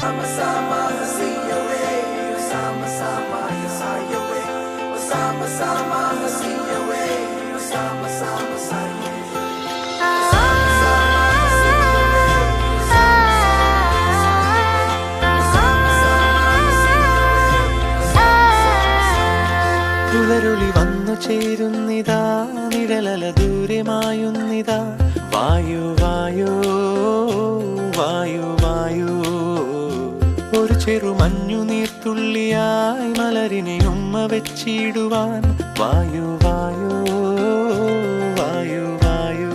Sama-sama hasiyawe, sama-sama yasayawe, sama-sama hasiyawe, sama-sama sayawe. പുലരുളി വന്നു ചേരുന്നിതാ, നിഴലല ദൂരെ മായുന്നിതാ. വായു വായു വായു വായു, ഒരു ചെറു മഞ്ഞു നീർത്തുള്ളിയായി മലരിനെ ഉമ്മ വെച്ചിടുവാൻ. വായു വായു വായു വായു,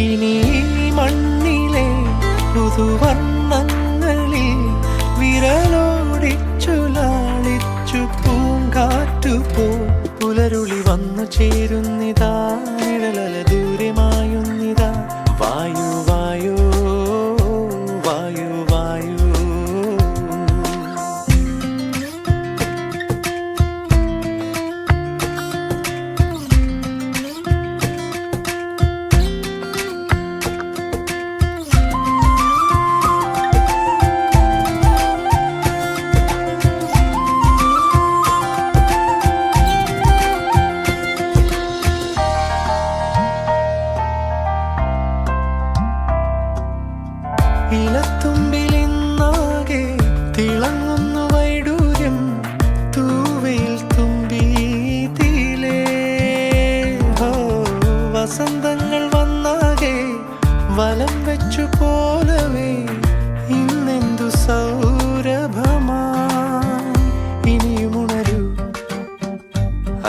ഇനി ഈ മണ്ണിലെ പുതുവർണ്ണങ്ങളിൽ വിരലോടിച്ചു ലാളിച്ചു പൂങ്കാറ്റുപോ. പുലരുളി വന്നു ചേരുന്നിതാ, നിഴലല ദൂരെ മായുന്നിതാ. വായു വായു വായു വായു. ഇലത്തുമ്പിലിന്നാകെ തിളങ്ങുന്നു വൈഡൂര്യം, തൂവയിൽ തുമ്പീതിലേ. വസന്തങ്ങൾ വന്നാകെ വലം വെച്ചു പോലവേ, ഇന്നെന്തു സൗരഭമാ. ഇനിയുമുണരൂ,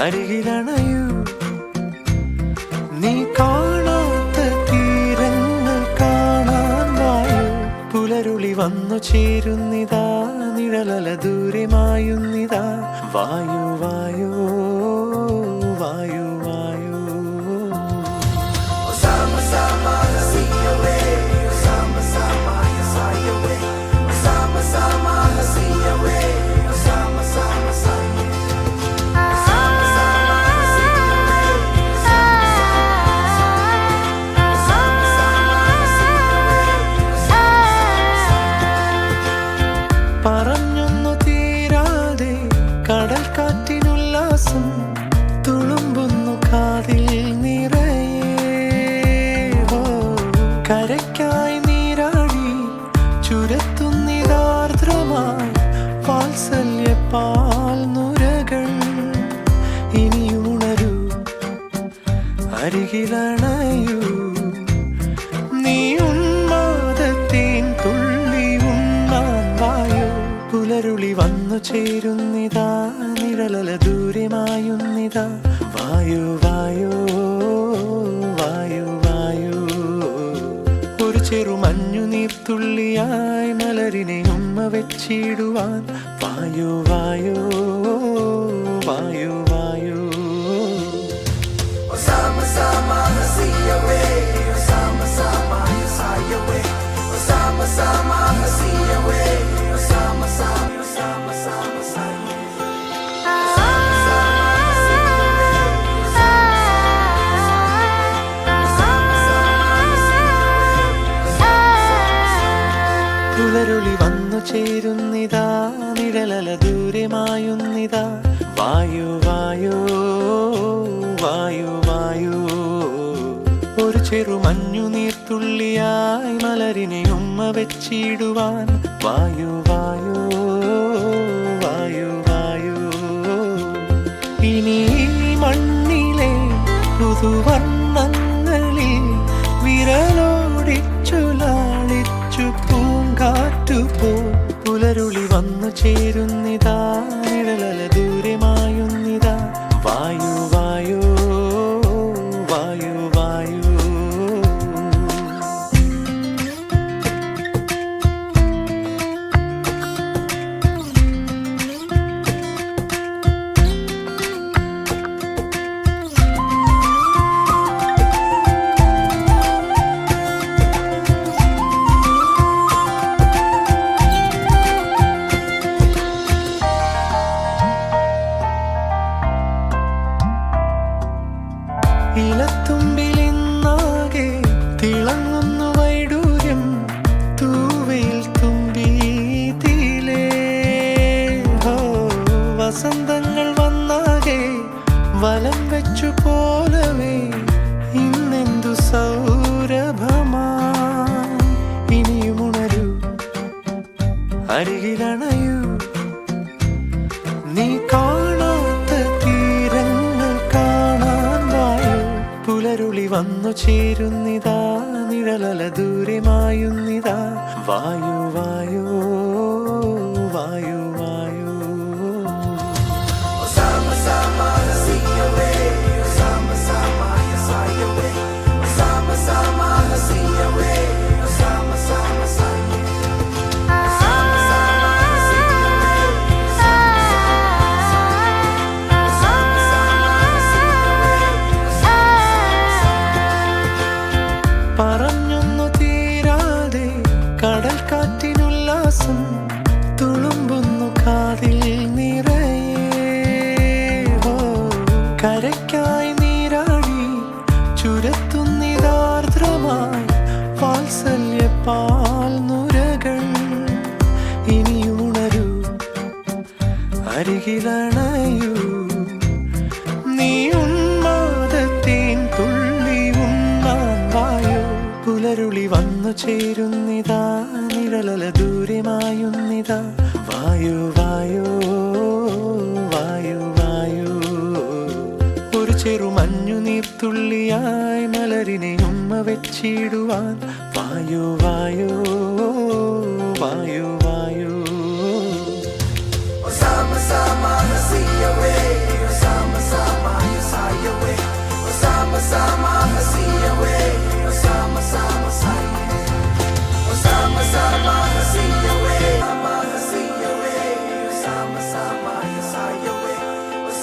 അരികിലണയൂ, നീ കാണാത്ത തീരങ്ങൾ കാണാൻ വായു. പുലരുളി വന്നു ചേരുന്നിതാ, നിഴലല ദൂരെ മായുന്നിതാ. വായു വായു വായു വായു. Sama-sama hasiyawe, sama-sama yasayawe, sama-sama hasiyawe, sama-sama sayawe. Sama-sama hasiyawe, sama-sama hasiyawe, പറഞ്ഞൊന്നു തീരാതെ കടൽ കാറ്റിനുല്ലാസം തുളുമ്പുന്നു കാതിൽ നിറയെ. കരയ്ക്കായി നീരാടി ചുരത്തുന്നിതാർദ്രമായി വാത്സല്യ പാൽ നുരകൾ. ഇനിയുണരൂ, അരികിലണയൂ, നീ ഉന്മാദത്തേൻ തുള്ളി ഉണ്ണാൻ വായു. പുലരുളി വന്നു ചേരുന്നിതാ, നിഴലല ദൂരെ മായുന്നിതാ. വായു വായു വായു വായു, ഒരു ചെറു മഞ്ഞു നീർത്തുള്ളിയായി മലരിനെ ഉമ്മ വെച്ചിടുവാൻ. വായു വായു വായു വായു. sama-sama hasiyawe, sama-sama yasayawe, sama-sama hasiyawe, sama-sama sama-sama sayawe. പുലരുളി വന്നു ചേരുന്നിതാ, നിഴലല ദൂരെ മായുന്നിതാ. വായു വായു വായു വായു, ഒരു ചെറു മഞ്ഞു നീർത്തുള്ളിയായി മലരിനെ ഉമ്മ വെച്ചിടുവാൻ. വായു വായു വായു വായു, ഇനി ഈ മണ്ണിലെ പുതുവർണ്ണങ്ങളിൽ വിരലോടിച്ചു ലാളിച്ചു പൂങ്കാറ്റുപോ. പുലരുളി വന്നു ചേരുന്നിതാ, നിഴലല ദൂരെ മായുന്നിതാ. വായു വായു വായു വായു. അരികിലണയൂ നീ കാണാത്ത തീരങ്ങൾ കാണാൻ വായു പുലരുളി വന്നു ചേരുന്നിതാ നിഴലല ദൂരെ മായുന്നിതാ വായു വായു വായു വായു Sama-sama hasiyawe, sama-sama yasayawe, sama-sama hasiyawe, sama-sama sayawe. Sama-sama hasiyawe, sama-sama hasiyawe. പറഞ്ഞൊന്നു തീരാതെ കടൽ കാറ്റിനുല്ലാസം തുളുമ്പുന്നു കാതിൽ നിറയെ കരയ്ക്കായി നീരാടി ചുരത്തുന്നിതാർദ്രമായി വാത്സല്യ പാൽ നുരകൾ ഇനിയുണരൂ അരികിലണയൂ നീ ഉന്മാദത്തേൻ തുള്ളി ഉണ്ണാൻ വായോ പുലരുളി വന്നു ചേരുന്നിതാ നിഴലല ദൂരെ മായുന്നിതാ വായു വായോ വായു വായു ഒരു ചെറുമഞ്ഞു നീർത്തുള്ളിയായി മലരിനെ ഉമ്മ വെച്ചിടുവാൻ വായു വായോ വായു വായു Sama-sama hasiyawe, sama-sama yasayawe, sama-sama hasiyawe, sama-sama sayawe. Sama-sama hasiyawe, sama-sama yasayawe,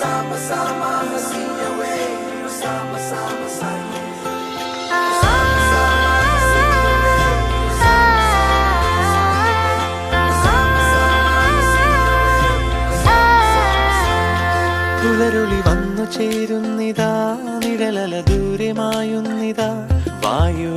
sama-sama hasiyawe, sama-sama sayawe. പുലരുളി വന്നു ചേരുന്നിതാ നിഴലല ദൂരെ മായുന്നിതാ വായു